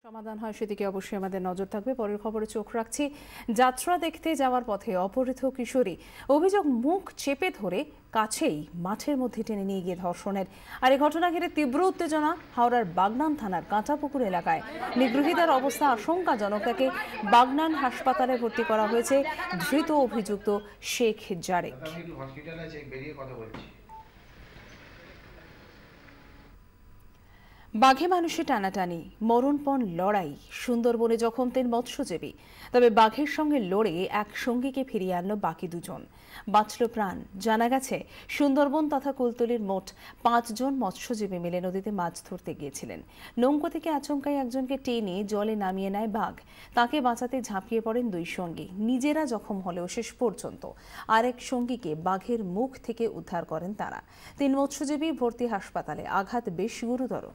সমাধান হয় সেদিকে অবশ্যই আমাদের নজর থাকবে। পরের খবরে চোখ রাখছি। যাত্রা দেখতে যাওয়ার পথে অপহৃত কিশোরী, অভিযোগ মুখ চেপে ধরে কাছেই মাঠের মধ্যে টেনে নিয়ে গিয়ে ধর্ষণের। আর এই ঘটনা ঘিরে তীব্র উত্তেজনা হাওড়ার বাগনান থানার কাঁটাপুকুর এলাকায়। নিগৃহীতার অবস্থা আশঙ্কাজনক, তাকে বাগনান হাসপাতালে ভর্তি করা হয়েছে। ধৃত অভিযুক্ত শেখ জারেক। বাঘে মানুষে টানাটানি, মরণপণ লড়াই, সুন্দরবনে জখম 3 মৎস্যজীবী। তবে বাঘের সঙ্গে লড়ে এক সঙ্গীকে ফিরিয়ে আনলো বাকি 2 জন, বাঁচল প্রাণ। জানা গেছে সুন্দরবন তথা কুলতলির মোট 5 জন মৎস্যজীবী মিলে নদীতে মাছ ধরতে গিয়েছিলেন। নৌকো থেকে আচমকাই একজনকে টেনে জলে নামিয়ে নেয় বাঘ। তাকে বাঁচাতে ঝাঁপিয়ে পড়েন 2 সঙ্গী। নিজেরা জখম হলেও শেষ পর্যন্ত আরেক সঙ্গীকে বাঘের মুখ থেকে উদ্ধার করেন তারা। 3 মৎস্যজীবী ভর্তি হাসপাতালে, আঘাত বেশ গুরুতর।